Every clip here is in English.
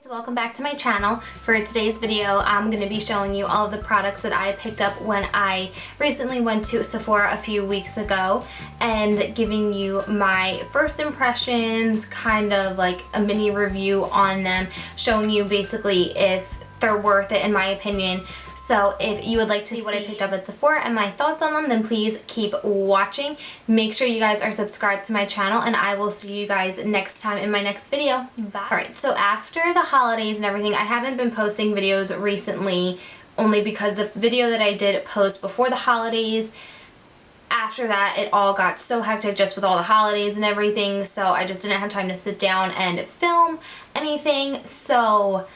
So welcome back to my channel. For today's video, I'm going to be showing you all of the products that I picked up when I recently went to Sephora a few weeks ago and giving you my first impressions, kind of like a mini review on them, showing you basically if they're worth it in my opinion. So if you would like to see what I picked up at Sephora and my thoughts on them, then please keep watching. Make sure you guys are subscribed to my channel, and I will see you guys next time in my next video. Bye. Alright, so after the holidays and everything, I haven't been posting videos recently only because the video that I did post before the holidays, after that it all got so hectic just with all the holidays and everything, so I just didn't have time to sit down and film anything. So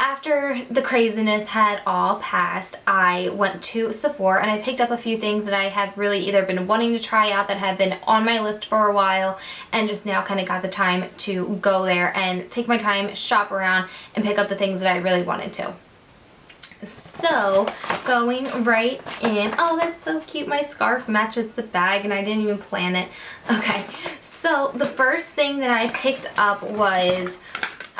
after the craziness had all passed, I went to Sephora and I picked up a few things that I have really either been wanting to try out, that have been on my list for a while, and just now kind of got the time to go there and take my time, shop around, and pick up the things that I really wanted to. So, going right in. Oh, that's so cute. My scarf matches the bag and I didn't even plan it. Okay, so the first thing that I picked up was,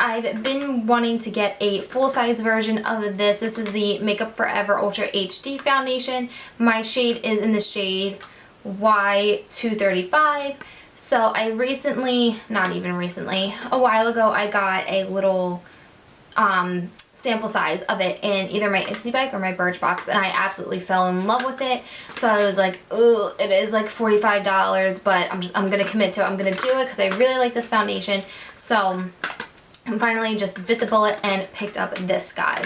I've been wanting to get a full-size version of this. This is the Makeup Forever Ultra HD Foundation. My shade is in the shade Y235. So I recently, not even recently, a while ago, I got a little sample size of it in either my Ipsy bag or my Birchbox, and I absolutely fell in love with it. So I was like, oh, it is like $45, but I'm gonna commit to it. I'm gonna do it because I really like this foundation. So I finally just bit the bullet and picked up this guy.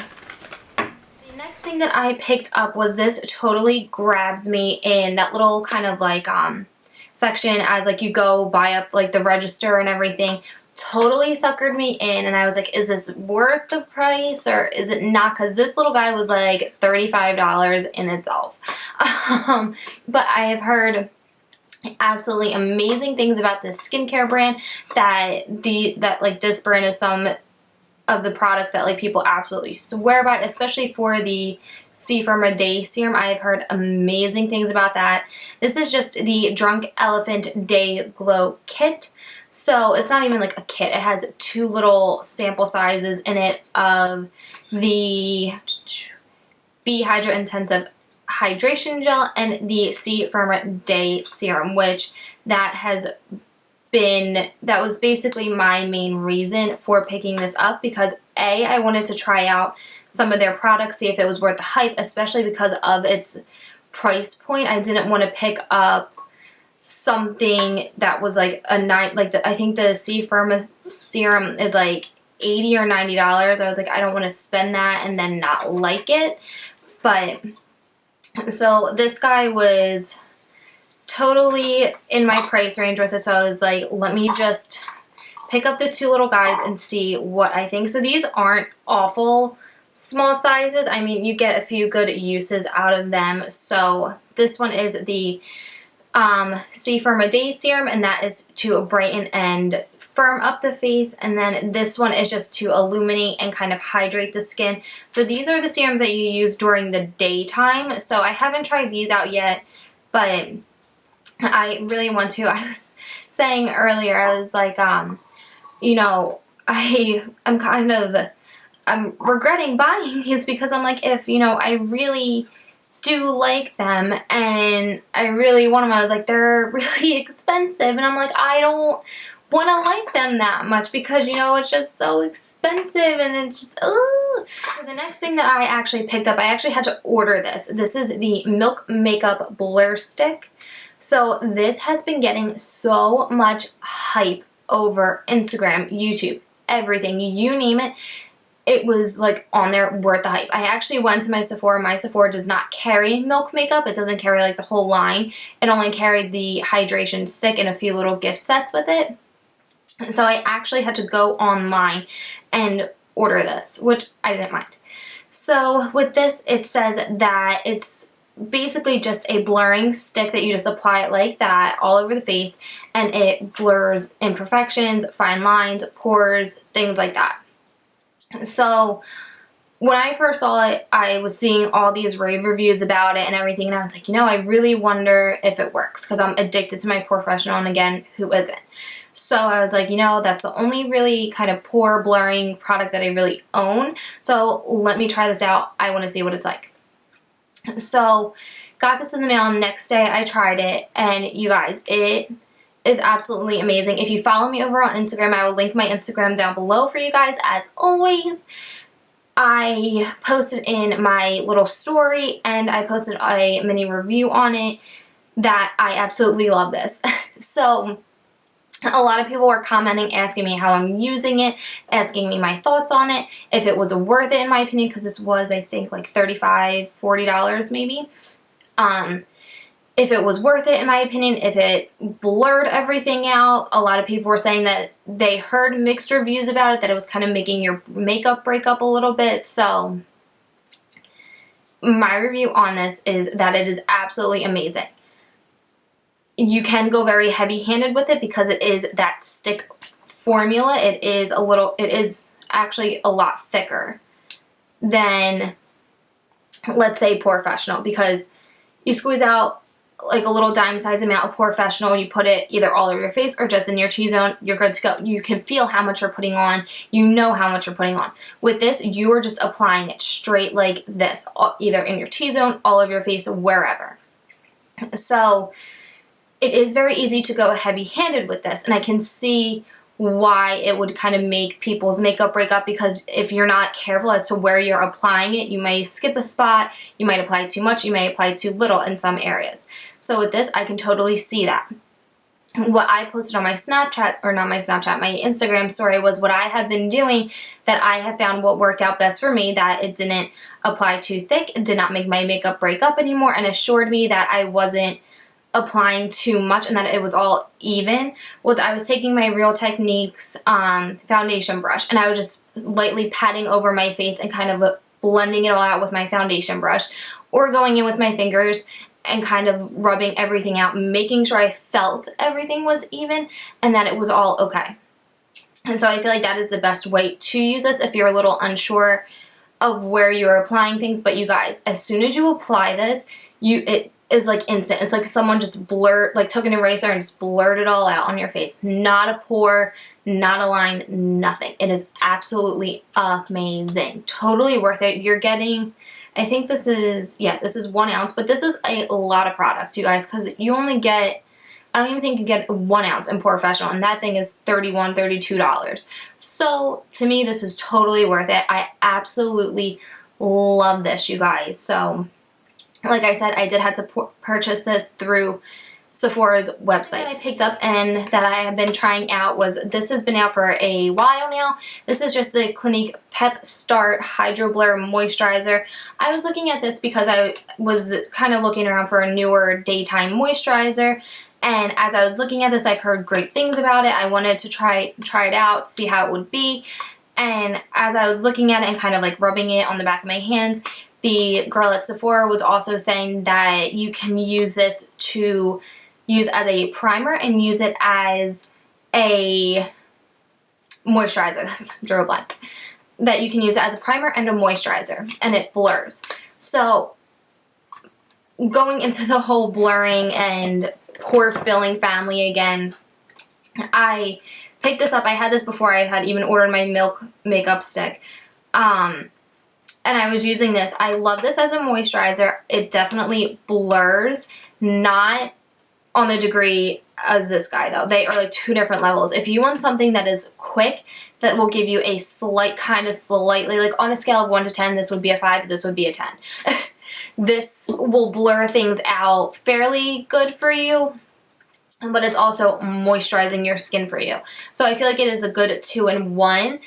The next thing that I picked up was this. Totally grabs me in that little kind of like section as like you go buy up like the register and everything. Totally suckered me in, and I was like, is this worth the price or is it not? Because this little guy was like $35 in itself. But I have heard absolutely amazing things about this skincare brand, that like this brand is some of the products that like people absolutely swear by, especially for the C-Firma Day Serum. I have heard amazing things about that. This is just the Drunk Elephant Day Glow Kit. So it's not even like a kit. It has two little sample sizes in it of the Be Hydra Intensive Hydration Gel and the C-Firma Day Serum, which that was basically my main reason for picking this up, because A, I wanted to try out some of their products, see if it was worth the hype, especially because of its price point. I didn't want to pick up something that was like I think the C-Firma serum is like $80 or $90. I was like, I don't want to spend that and then not like it. But so this guy was totally in my price range with it, so I was like, let me just pick up the two little guys and see what I think. So these aren't awful small sizes. I mean, you get a few good uses out of them. So this one is the C-Firma Day Serum, and that is to brighten and firm up the face, and then this one is just to illuminate and kind of hydrate the skin. So these are the serums that you use during the daytime. So I haven't tried these out yet, but I really want to. I was saying earlier, I was like, you know, I'm regretting buying these, because I'm like, if, you know, I really do like them and I really want them, I was like, they're really expensive, and I'm like, I don't want to like them that much because, you know, it's just so expensive and it's just, ugh. So the next thing that I actually picked up, I actually had to order this. This is the Milk Makeup Blur Stick. So this has been getting so much hype over Instagram, YouTube, everything, you name it. It was like on there, worth the hype. I actually went to my Sephora. My Sephora does not carry Milk Makeup. It doesn't carry like the whole line. It only carried the hydration stick and a few little gift sets with it. So I actually had to go online and order this, which I didn't mind. So with this, it says that it's basically just a blurring stick that you just apply it like that all over the face, and it blurs imperfections, fine lines, pores, things like that. So when I first saw it, I was seeing all these rave reviews about it and everything, and I was like, you know, I really wonder if it works, because I'm addicted to my Professional, and again, who isn't? So I was like, you know, that's the only really kind of pore blurring product that I really own. So let me try this out. I want to see what it's like. So got this in the mail. Next day I tried it, and you guys, it is absolutely amazing. If you follow me over on Instagram, I will link my Instagram down below for you guys as always. I posted in my little story, and I posted a mini review on it that I absolutely love this. So a lot of people were commenting, asking me how I'm using it, asking me my thoughts on it, if it was worth it in my opinion, because this was, I think, like $35, $40 maybe. If it was worth it in my opinion, if it blurred everything out. A lot of people were saying that they heard mixed reviews about it, that it was kind of making your makeup break up a little bit. So my review on this is that it is absolutely amazing. You can go very heavy-handed with it because it is that stick formula. It is actually a lot thicker than, let's say, Professional, because you squeeze out like a little dime-sized amount of Professional, you put it either all over your face or just in your T-zone, you're good to go. You can feel how much you're putting on. You know how much you're putting on. With this, you are just applying it straight like this, either in your T-zone, all over your face, wherever. So it is very easy to go heavy-handed with this, and I can see why it would kind of make people's makeup break up, because if you're not careful as to where you're applying it, you may skip a spot, you might apply too much, you may apply too little in some areas. So with this, I can totally see that. What I posted on my Snapchat, or not my Snapchat, my Instagram story, was what I have been doing that I have found what worked out best for me, that it didn't apply too thick, it did not make my makeup break up anymore, and assured me that I wasn't applying too much and that it was all even. Was I was taking my Real Techniques foundation brush, and I was just lightly patting over my face and kind of blending it all out with my foundation brush, or going in with my fingers and kind of rubbing everything out, making sure I felt everything was even and that it was all okay. And so I feel like that is the best way to use this if you're a little unsure of where you're applying things. But you guys, as soon as you apply this, it is like instant. It's like someone just took an eraser and just blurred it all out on your face. Not a pore, not a line, nothing. It is absolutely amazing. Totally worth it. You're getting, I think this is 1 ounce, but this is a lot of product, you guys, because you only get, I don't even think you get 1 ounce in Professional, and that thing is $31, $32. So to me, this is totally worth it. I absolutely love this, you guys. So like I said, I did have to purchase this through Sephora's website. That I picked up and that I have been trying out was, this has been out for a while now. This is just the Clinique Pep Start Hydroblur Moisturizer. I was looking at this because I was kind of looking around for a newer daytime moisturizer. And as I was looking at this, I've heard great things about it. I wanted to try it out, see how it would be. And as I was looking at it and kind of like rubbing it on the back of my hands, the girl at Sephora was also saying that you can use this to use as a primer and use it as a moisturizer. That's drew a blank. That you can use it as a primer and a moisturizer, and it blurs. So going into the whole blurring and pore filling family again, I picked this up. I had this before I had even ordered my Milk makeup stick. And I was using this. I love this as a moisturizer. It definitely blurs, not on the degree as this guy though. They are like 2 different levels. If you want something that is quick, that will give you a slightly, like on a scale of 1 to 10, this would be a 5, this would be a 10. This will blur things out fairly good for you, but it's also moisturizing your skin for you. So I feel like it is a good 2-in-1.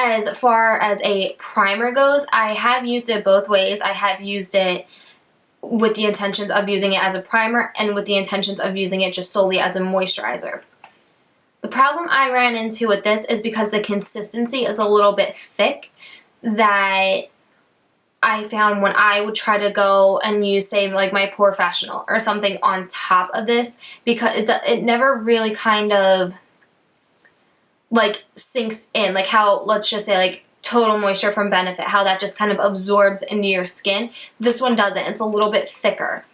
As far as a primer goes, I have used it both ways. I have used it with the intentions of using it as a primer and with the intentions of using it just solely as a moisturizer. The problem I ran into with this is because the consistency is a little bit thick, that I found when I would try to go and use, say, like my Professional or something on top of this, because it never really kind of like sinks in, like how, let's just say, like Total Moisture from Benefit, how that just kind of absorbs into your skin. This one doesn't. It's a little bit thicker.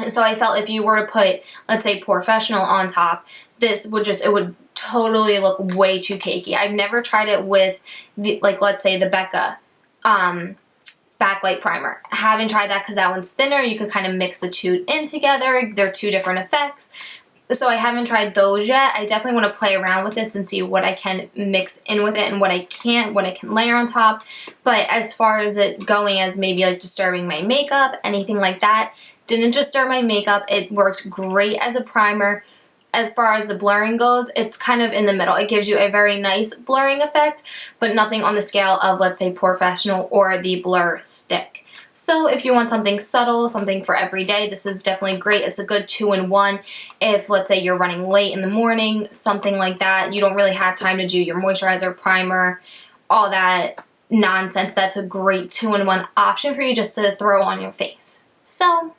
So I felt if you were to put, let's say, Professional on top, this would just, it would totally look way too cakey. I've never tried it with, the, like, let's say the Becca backlight primer. I haven't tried that because that one's thinner. You could kind of mix the two in together. They're two different effects. So I haven't tried those yet. I definitely want to play around with this and see what I can mix in with it and what I can't, what I can layer on top. But as far as it going as maybe like disturbing my makeup, anything like that, didn't disturb my makeup. It worked great as a primer. As far as the blurring goes, it's kind of in the middle. It gives you a very nice blurring effect, but nothing on the scale of, let's say, Professional or the Blur Stick. So if you want something subtle, something for every day, this is definitely great. It's a good 2-in-1 if, let's say, you're running late in the morning, something like that. You don't really have time to do your moisturizer, primer, all that nonsense. That's a great 2-in-1 option for you just to throw on your face. So,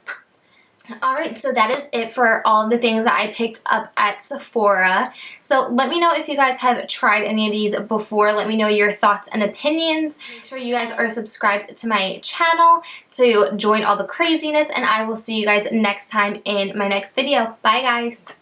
alright, so that is it for all of the things that I picked up at Sephora. So let me know if you guys have tried any of these before. Let me know your thoughts and opinions. Make sure you guys are subscribed to my channel to join all the craziness, and I will see you guys next time in my next video. Bye guys!